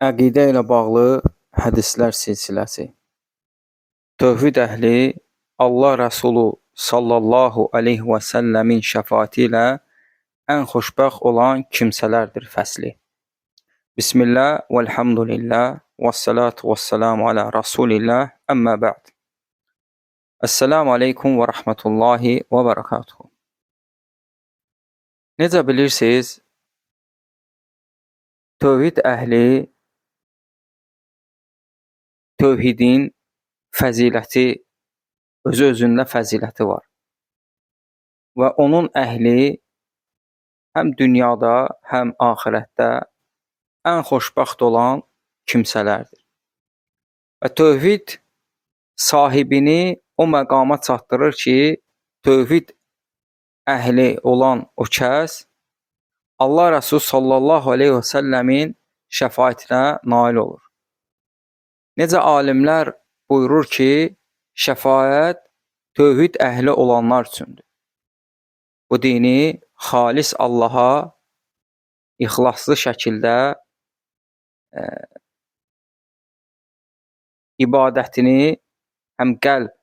Əqidə ilə bağlı hədislər silsiləsi. Tövhid əhli Allah Rəsulu sallallahu aleyhi və səlləmin şəfaati ilə ən xoşbəxt olan kimsələrdir fəsli. Bismillah və elhamdülillah və salatu və selamu alə Rasulillah, əmmə bə'd. Əssəlamu aleykum və rəhmətullahi və bərəkatuhu. Necə bilirsiniz, tövhid əhli tövhidin fəziləti, özü-özündə fəziləti var. Və onun əhli həm dünyada, həm axirətdə ən xoşbəxt olan kimsələrdir. Və tövhid sahibini o məqama çatdırır ki, tövhid əhli olan o kəs Allah Rəsulü sallallahu aleyhi və səlləmin şəfaətinə nail olur. Necə alimlər buyurur ki, şəfaət tövhid əhli olanlar üçündür. Bu dini xalis Allaha ixlaslı şəkildə ibadətini, həm qəlb,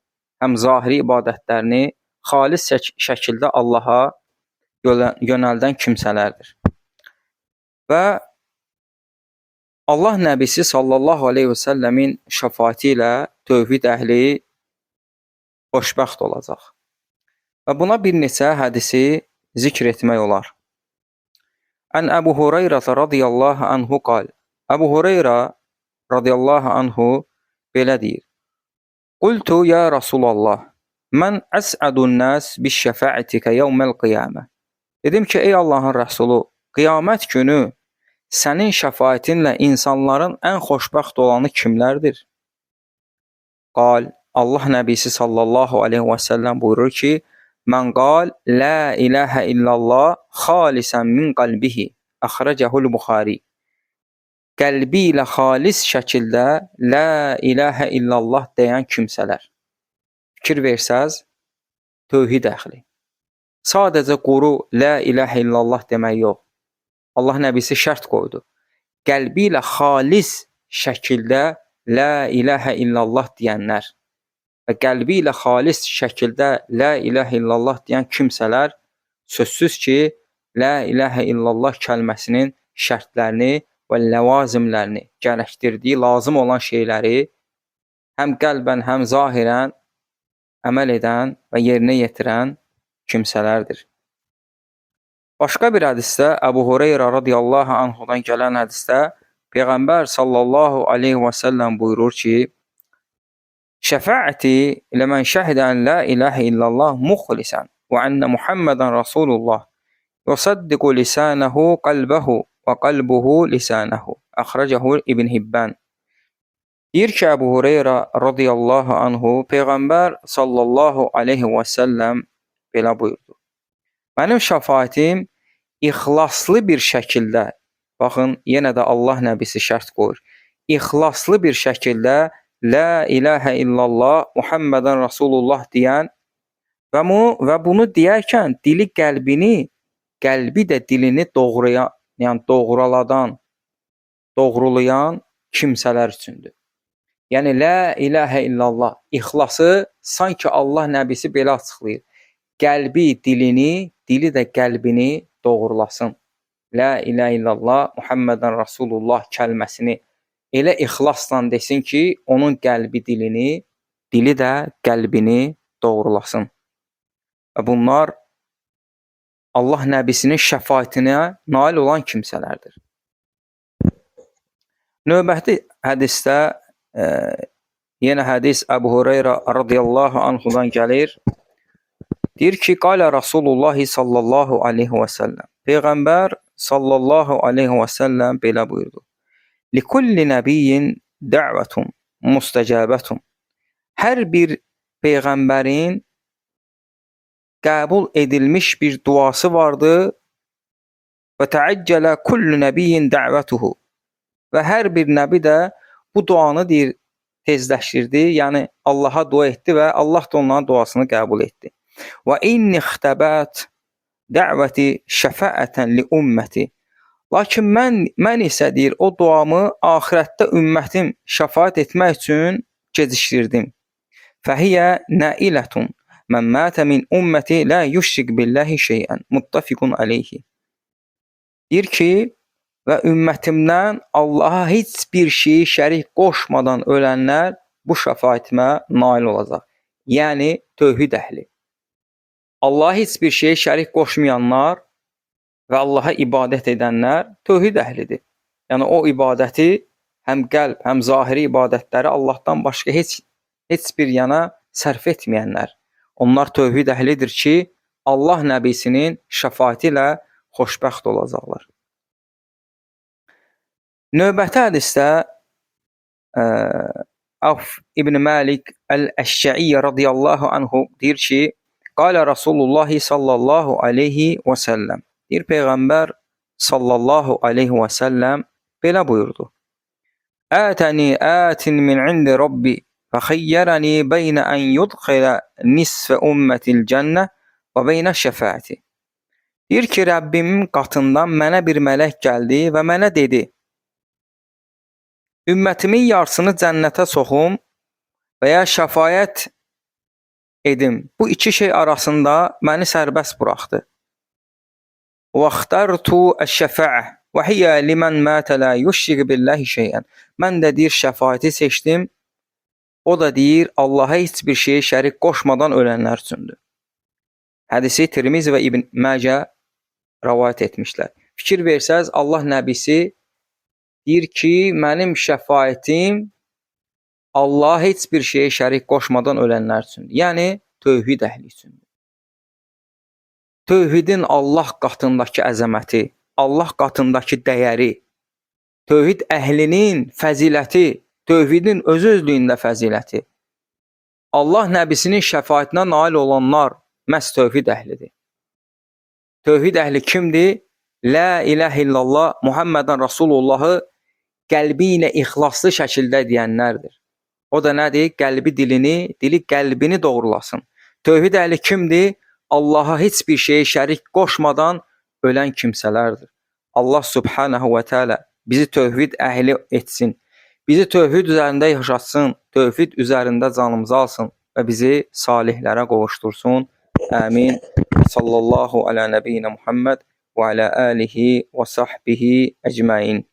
həm zahiri ibadətlərini xalis şəkildə Allaha yönəldən kimsələrdir. Və Allah Nəbisi sallallahu aleyhi və səlləmin şəfaati ilə tövhid əhli xoşbəxt olacaq. Və buna bir neçə hədisi zikr etmək olar. Ən Əbu Hüreyrə radiyallahu anhu qal. Əbu Hüreyrə radiyallahu anhu belə deyir. Qultu ya Rasulallah, mən əsədun nəs biş-şəfaətikə yevməl qiyamə. Dedim ki, ey Allahın Rəsulu, qiyamət günü sənin şəfaətinlə insanların ən xoşbəxt olanı kimlərdir? Qal, Allah Nəbisi sallallahu aleyhi və səlləm buyurur ki, mən qal, la ilahə illallah xalisən min qalbihi, əxrəcəhul Buxari. Qəlbi ilə xalis şəkildə la ilahə illallah deyən kimsələr. Fikir versəz, tövhid əhli. Sadəcə quru la ilahə illallah demək yox. Allah Nəbisi şərt qoydu. Qəlbi ilə xalis şəkildə la ilahə illallah deyənlər və qəlbi ilə xalis şəkildə la ilahə illallah deyən kimsələr sözsüz ki, la ilahə illallah kəlməsinin şərtlərini və ləvazimlərini, gərəkdirdiyi lazım olan şeyləri həm qəlbən, həm zahirən əməl edən və yerinə yetirən kimsələrdir. Başqa bir hədisdə Əbu Hüreyrə radiyallahu anhudan gələn hədisdə Peyğəmbər sallallahu aleyhi və səlləm buyurur ki, şəfaəti ləmən şəhidə ən la ilahə illallah muxlisən və ənə Muhammədən Rasulullah yusaddiqu lisanəhu qalbəhu və qalbuhu lisanəhu. Əxrəcəhu İbn Hibban. Deyir ki, Əbu Hüreyrə radiyallahu anhu Peyğəmbər sallallahu aleyhi və səlləm belə buyurdu. Mənim şəfaətim ixlaslı bir şəkildə, baxın, yenə də Allah Nəbisi şərt qoyur, ixlaslı bir şəkildə la ilahə illallah Muhammədən Rasulullah deyən və bunu deyərkən dili qəlbini, qəlbi də dilini doğrulayan, yəni doğrulayan kimsələr üçündür. Yəni la ilahə illallah, ixlası sanki Allah Nəbisi belə açıqlayır. Qəlbi dilini, dili də qəlbini doğrulasın. La ilahə illallah Muhammədən Rasulullah kəlməsini elə ixlasla desin ki, onun qəlbi dilini, dili də qəlbini doğrulasın. Və bunlar Allah Nəbisinin şəfaətinə nail olan kimsələrdir. Növbəti hədisdə yenə hədis Əbu Hüreyrə radiyallahu anhudan gəlir. Deyir ki, qalə Rasulullah sallallahu aleyhi və səlləm. Peyğəmbər sallallahu aleyhi və səlləm belə buyurdu. Likulli nəbiyyin dəvətun müstəcəbətun. Hər bir peyğəmbərin qəbul edilmiş bir duası vardır. Və təəccələ kullu nəbiyyin dəvətuhu. Və hər bir nəbi də bu duanı deyir, tezləşdirdi, yəni Allaha dua etdi və Allah da onların duasını qəbul etdi. Və inni ixtəbət dəvəti şəfəətən li ümməti. Lakin mən isə deyir, o duamı axirətdə ümmətim şəfaət etmək üçün gecikdirdim. Fəhiyyə nəilətun. Mən mətə min ümməti la yüşrik billahi şeyən. Muttafiqun aleyhi. Deyir ki, və ümmətimdən Allaha heç bir şeyi şərik qoşmadan ölənlər bu şəfaətimə nail olacaq. Yəni tövhid əhli. Allaha heç bir şeyi şərik qoşmayanlar və Allaha ibadət edənlər tövhid əhlidir. Yəni o ibadəti həm qəlb, həm zahiri ibadətləri Allahdan başqa heç bir yana sərf etməyənlər. Onlar tövhid əhlidir ki, Allah nəbisinin şəfaəti ilə xoşbəxt olacaqlar. Növbəti hədisdə Avf ibn Malik el-Əşşə'i radiyallahu anhu deyir ki, Qalə Rasulullah sallallahu aleyhi və səlləm. Deyir, Peyğəmbər sallallahu aleyhi və səlləm belə buyurdu. Ətəni ətin min indi Rabbi və xəyyərəni beynə ən yudxilə nisfə ümmətil cənnə və beynə şəfəəti. Deyir ki, Rəbbimin qatından mənə bir mələk gəldi və mənə dedi, ümmətimin yarısını cənnətə soxum və ya şəfaət edim. Bu iki şey arasında məni sərbəst buraxdı. وَاخْتَرْتُ الشَّفَاعَةَ وَهِيَ لِمَنْ مَاتَ لَا يُشْرِكُ بِاللَّهِ شَيْئًا. Mən də deyir, şəfaəti seçdim. O da deyir, Allaha heç bir şeyi şərik qoşmadan ölənlər üçündür. Hədisi Tirmizi və İbn Məcə rəvayət etmişlər. Fikir versəz, Allah nəbisi deyir ki, mənim şəfaətim Allah heç bir şeyi şərik qoşmadan ölənlər üçündür. Yəni tövhid əhli üçündür. Tövhidin Allah qatındakı əzəməti, Allah qatındakı dəyəri, tövhid əhlinin fəziləti, tövhidin öz-özlüyündə fəziləti. Allah nəbisinin şəfaətinə nail olanlar məhz tövhid əhlidir. Tövhid əhli kimdir? La ilahə illallah Muhammedən Rasulullahı qəlbi ilə ixlaslı şəkildə deyənlərdir. O da nədir? Dili qəlbini doğrulasın. Tövhid əhli kimdir? Allaha heç bir şeyi şərik qoşmadan ölən kimsələrdir. Allah subhanahu və teala bizi tövhid əhli etsin. Bizi tövhid üzərində yaşatsın, tövhid üzərində canımızı alsın və bizi salihlərə qovuştursun. Amin. Sallallahu ala nəbiyyina Muhammed və ala alihi və sahbihi əcmain.